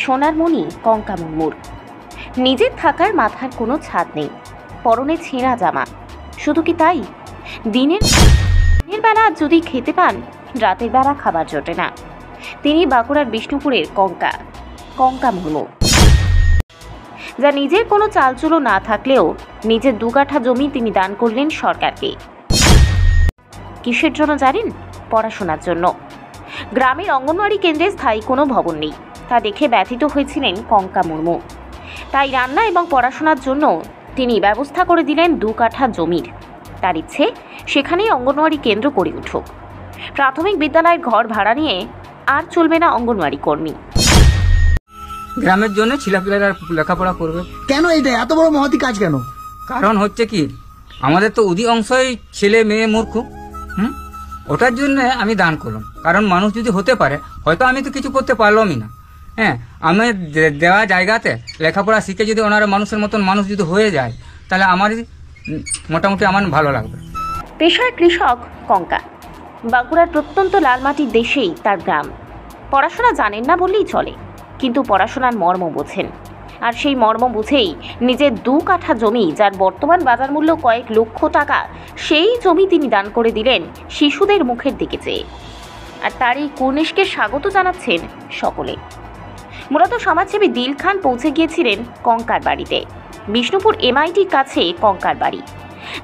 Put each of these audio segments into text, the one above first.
সোনার মণি কঙ্কা মুর্মুর। নিজের থাকার মাথার কোনো ছাদ নেই, পরনে ছেঁড়া জামা। শুধু কি তাই, দিনের বেলা যদি খেতে পান, রাতের বেলা খাবার জোটে না। তিনি বাঁকুড়ার বিষ্ণুপুরের কঙ্কা মুর্মু, যা নিজের কোনো চালচুলো না থাকলেও নিজের 2 কাঠা জমি তিনি দান করলেন সরকারকে। কিসের জন্য জানেন? পড়াশোনার জন্য। গ্রামের অঙ্গনওয়াড়ি কেন্দ্রে স্থায়ী কোনো ভবন নেই, তা দেখে ব্যথিত হয়েছিলেন কঙ্কা মুর্মু। তাই রান্না এবং পড়াশোনার জন্য তিনি ব্যবস্থা করে দিলেন 2 কাঠা জমির। তার ইচ্ছে সেখানেই অঙ্গনওয়াড়ি কেন্দ্র গড়ে উঠুক। প্রাথমিক বিদ্যালয়ের ঘর ভাড়া নিয়ে আর চলবে না অঙ্গনওয়াড়ি কর্মী। গ্রামের জন্য ছেলেপিলেরা লেখাপড়া করবে। কেন এটা এত বড় মহতি কাজ কেন? কারণ হচ্ছে কি, আমাদের তো অধিকাংশই ছেলে মেয়ে মূর্খ। ওটার জন্য আমি দান করলাম। কারণ মানুষ যদি হতে পারে, হয়তো আমি তো কিছু করতে পারলামই না। আমি দেওয়া জায়গাতে লেখাপড়া শিখে যদি ওনারা মানুষের মতন মানুষ যদি হয়ে যায়, তাহলে আমারই মোটামুটি আমার ভালো লাগবে। পেশায় কৃষক কঙ্কা। বাঁকুড়ার প্রত্যন্ত লালমাটির দেশেই তার গ্রাম। পড়াশোনা জানেন না বললেই চলে, কিন্তু পড়াশোনার মর্ম বোঝেন। আর সেই মর্ম বুঝেই নিজের 2 কাঠা জমি, যার বর্তমান বাজার মূল্য কয়েক লক্ষ টাকা, সেই জমি তিনি দান করে দিলেন শিশুদের মুখের দিকে চেয়ে। আর তার এই কুর্নিশকে স্বাগত জানাচ্ছেন সকলে। মূলত সমাজসেবী দিল খান পৌঁছে গিয়েছিলেন কঙ্কার বাড়িতে। বিষ্ণুপুর MITর কাছে কঙ্কার বাড়ি।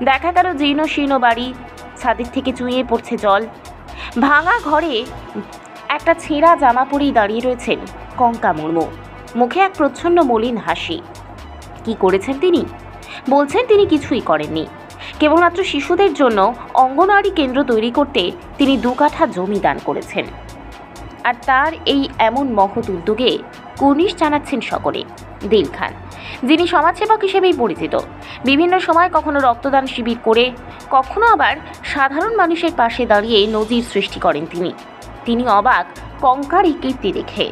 দেখা গেল জীর্ণ শীর্ণ বাড়ি, ছাদের থেকে চুইয়ে পড়ছে জল। ভাঙা ঘরে একটা ছেঁড়া জামা পরেই দাঁড়িয়ে রয়েছেন কঙ্কা মুর্মু, মুখে এক প্রচ্ছন্ন মলিন হাসি। কি করেছেন তিনি? বলছেন তিনি কিছুই করেননি, কেবলমাত্র শিশুদের জন্য অঙ্গনওয়াড়ি কেন্দ্র তৈরি করতে তিনি 2 কাঠা জমি দান করেছেন। আর তার এই এমন মহৎ উদ্যোগে কুর্নিশ জানাচ্ছেন সকলে। দিল খান, যিনি সমাজসেবক হিসেবেই পরিচিত, বিভিন্ন সময় কখনো রক্তদান শিবির করে, কখনো আবার সাধারণ মানুষের পাশে দাঁড়িয়ে নজির সৃষ্টি করেন তিনি অবাক কঙ্কার এই কীর্তি দেখে।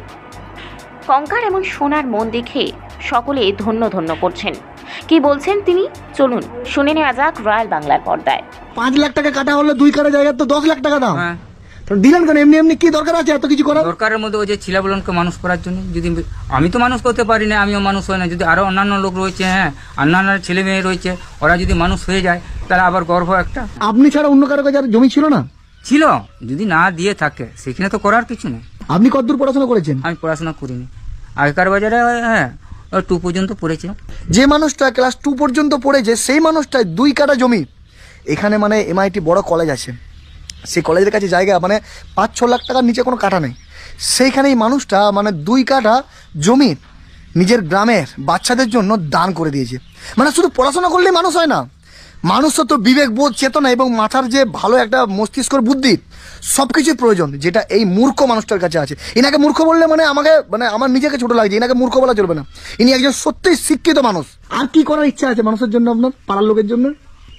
কঙ্কার এমন সোনার মন দেখে সকলে ধন্য ধন্য করছেন। কি বলছেন তিনি, চলুন শুনে নেওয়া যাক রয়্যাল বাংলার পর্দায়। 5 লাখ টাকা কাটা হলো 2 কাঠা জায়গা, তো 10 লাখ টাকা দাম। দিলেন কেন? এমনি কি দরকার আছে এত কিছু করার? দরকারের মধ্যে ওই যে ছেলেগুলোকে মানুষ করার জন্য। যদি আমি তো মানুষ করতে পারি না, আমিও মানুষ হই না, যদি আরো অন্যান্য লোক রয়েছে, অন্যান্য ছেলে মেয়ে রয়েছে, ওরা যদি মানুষ হয়ে যায়, তাহলে আবার গর্ব একটা। আপনি ছাড়া অন্য কারো কাছে জমি ছিল না? ছিল, যদি না দিয়ে থাকে সেখানে তো করার কিছু নেই। আপনি কতদূর পড়াশোনা করেছেন? আমি পড়াশোনা করিনি, আগেকার বাজারে 2 পর্যন্ত পড়েছি। যে মানুষটা ক্লাস 2 পর্যন্ত পড়েছে, সেই মানুষটাই 2 কাঠা জমি। এখানে মানে MIT বড় কলেজ আছে, সেই কলেজের কাছে জায়গা মানে 5-6 লাখ টাকার নিচে কোনো কাঠা নেই। সেইখানে এই মানুষটা মানে 2 কাঠা জমি নিজের গ্রামের বাচ্চাদের জন্য দান করে দিয়েছে। মানে শুধু পড়াশোনা করলেই মানুষ হয় না, মানুষও তো বিবেক বোধ, চেতনা এবং মাথার যে ভালো একটা মস্তিষ্কর বুদ্ধি, সব কিছুই প্রয়োজন, যেটা এই মূর্খ মানুষটার কাছে আছে। ইনাকে মূর্খ বললে মানে আমার নিজেকে ছোট লাগছে, ইনাকে মূর্খ বলা চলবে না। ইনি একজন সত্যিই শিক্ষিত মানুষ। আর কি করার ইচ্ছা আছে মানুষের জন্য, আপনার পাড়ার লোকের জন্য?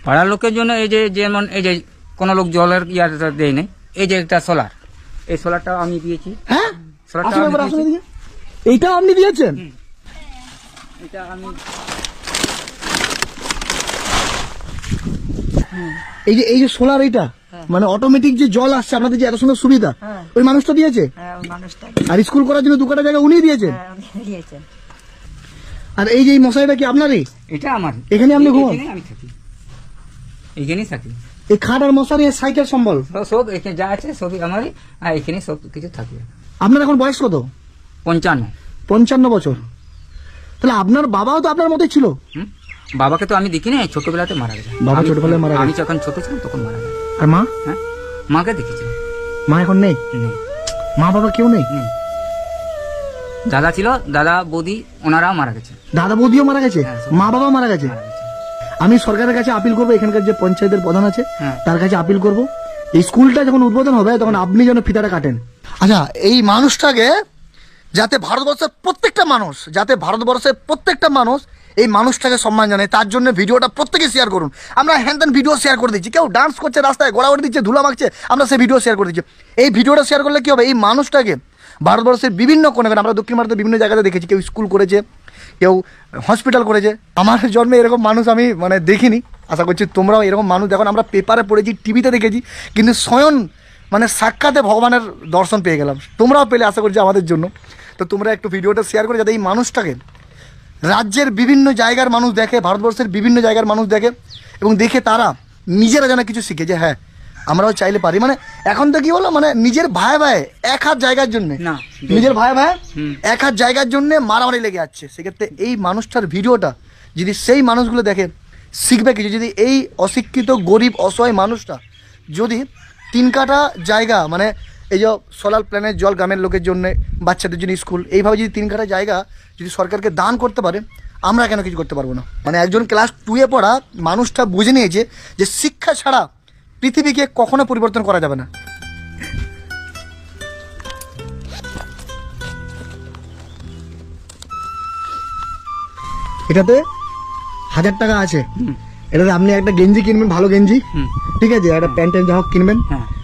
পাড়ার লোকের জন্য এই যে যেমন এই যে কোনো লোক জলের ইয়াটা দেয় নাই, এই যে একটা সোলার, এই সোলারটা আমি দিয়েছি। হ্যাঁ, এইটাও আপনি দিয়েছেন? এটা আমি এই যে সোলার, এইটা মানে অটোমেটিক যে জল আসছে আপনাদের যে এত সুন্দর সুবিধা, ওই মানুষটা দিয়েছে। আর স্কুল করার জন্য 2 কাঠা জায়গা উনি দিয়েছেন। আর এই যে মশারিটা কি আপনারই? এটা আমার। এখানে আপনি ঘুমান? আমি থাকি, এখানেই থাকি। এই খাট আর মশারি আর সাইকেল সম্বল সব এখানে যা আছে সবই আমারই, আর এখানে সব কিছু থাকবে। আপনার এখন বয়স কত? 55 বছর। তাহলে আপনার বাবাও তো আপনার মতোই ছিল? বাবাকে তো আমি দেখি না, ছোটবেলাতে মারা গেছে। বাবা ছোটবেলায় মারা গেছে? আমি যখন ছোট ছিলাম তখন মারা গেছে। আর মা? মাকে দেখেছিলাম। মা এখন নেই? মা বাবা কেউ নেই? দাদা ছিল, দাদা বৌদি, ওনারাও মারা গেছে। দাদা বৌদিও মারা গেছে, মা বাবাও মারা গেছে। আমি সরকারের কাছে আপিল করবো, এখানকার যে পঞ্চায়েতের প্রধান আছে তার কাছে আপিল করব, এই স্কুলটা যখন উদ্বোধন হবে তখন আপনি যেন ফিতাটা কাটেন। আচ্ছা, এই মানুষটাকে যাতে ভারতবর্ষের প্রত্যেকটা মানুষ এই মানুষটাকে সম্মান জানায়, তার জন্য ভিডিওটা প্রত্যেকে শেয়ার করুন। আমরা হ্যান ভিডিও শেয়ার করে দিচ্ছি, কেউ ডান্স করছে রাস্তায়, গোড়াগড়ি দিচ্ছে, ধুলা মাখছে, আমরা সেই ভিডিও শেয়ার করে দিচ্ছি। এই ভিডিওটা শেয়ার করলে কি হবে, এই মানুষটাকে ভারতবর্ষের বিভিন্ন কোণে, আমরা দক্ষিণ ভারতের বিভিন্ন জায়গাতে দেখেছি, কেউ স্কুল করেছে, কেউ হসপিটাল করেছে। আমার জন্মে এরকম মানুষ আমি মানে দেখিনি, আশা করছি তোমরাও এরকম মানুষ দেখো। আমরা পেপারে পড়েছি, টিভিতে দেখেছি, কিন্তু স্বয়ং মানে সাক্ষাতে ভগবানের দর্শন পেয়ে গেলাম। তোমরাও পেলে আশা করছি আমাদের জন্য। তো তোমরা একটু ভিডিওটা শেয়ার করে যাতে এই মানুষটাকে রাজ্যের বিভিন্ন জায়গার মানুষ দেখে, ভারতবর্ষের বিভিন্ন জায়গার মানুষ দেখে এবং দেখে তারা নিজেরা যেন কিছু শিখে যে হ্যাঁ আমরাও চাইলে পারি। মানে এখন তো কি বলো, মানে নিজের ভাই ভাই এক হাত জায়গার জন্য, নিজের ভাই ভাই এক হাত জায়গার জন্য মারামারি লেগে যাচ্ছে। সেক্ষেত্রে এই মানুষটার ভিডিওটা যদি সেই মানুষগুলো দেখে শিখবে কিছু। যদি এই অশিক্ষিত গরিব অসহায় মানুষটা যদি 3 কাঠা জায়গা, মানে এই যে সোলার প্ল্যানের জল গ্রামের লোকের জন্য, বাচ্চাদের জন্য স্কুল, এইভাবে যদি 3 কাঠা জায়গা যদি সরকারকে দান করতে পারে, আমরা কেন কিছু করতে পারবো না? মানে একজন ক্লাস 2-এ পড়া মানুষটা বুঝে নিয়েছে যে শিক্ষা ছাড়া পৃথিবীকে কখনো পরিবর্তন করা যাবে না। এটাতে 1000 টাকা আছে, এটাতে আপনি একটা গেঞ্জি কিনবেন, ভালো গেঞ্জি, ঠিক আছে, একটা প্যান্ট যা হোক কিনবেন,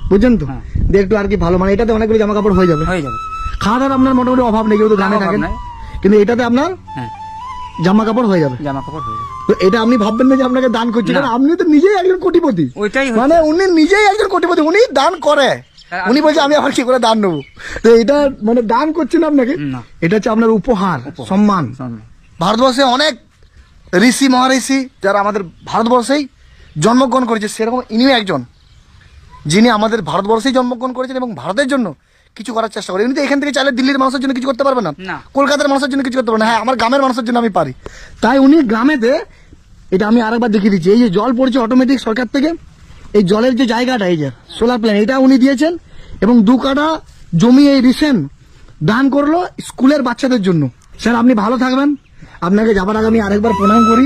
বুঝছেন তো, দিয়ে একটু আর কি ভালো, মানে এটাতে অনেকগুলো জামা কাপড় হয়ে যাবে। খাওয়া দাওয়ার আপনার মোটামুটি অভাব নেই, যেহেতু গ্রামে থাকেন, কিন্তু এটাতে আপনার জামা কাপড় হয়ে যাবে। তো এটা আপনি ভাববেন না যে আপনাকে দান করছে, কারণ আপনি তো নিজেই একজন কোটিপতি। মানে উনি নিজেই একজন কোটিপতি, উনি দান করে, উনি বলছে আমি আবার কি করে দান নেবো। তো এটা মানে দান করছেন আপনাকে, এটা হচ্ছে আপনার উপহার, সম্মান। ভারতবর্ষে অনেক ঋষি মহাঋষি যারা আমাদের ভারতবর্ষেই জন্মগ্রহণ করেছে, সেরকম ইনিও একজন যিনি আমাদের ভারতবর্ষেই জন্মগ্রহণ করেছেন এবং ভারতের জন্য কিছু করার চেষ্টা করে। উনি তো এখান থেকে চাইলে দিল্লির মানুষের জন্য কিছু করতে পারবে না, কলকাতার মানুষের জন্য কিছু করতে পারবে না, হ্যাঁ আমার গ্রামের মানুষের জন্য আমি পারি। তাই উনি গ্রামেতে, এটা আমি আরেকবার দেখিয়ে দিচ্ছি, এই যে জল পড়ছে অটোমেটিক সরকার থেকে, এই জলের যে জায়গাটা, এই যে সোলার প্ল্যান, এটা উনি দিয়েছেন এবং 2 কাঠা জমি এই রিসেন্ট দান করলো স্কুলের বাচ্চাদের জন্য। স্যার আপনি ভালো থাকবেন, আপনাকে যাবার আগে আমি আরেকবার প্রণাম করি।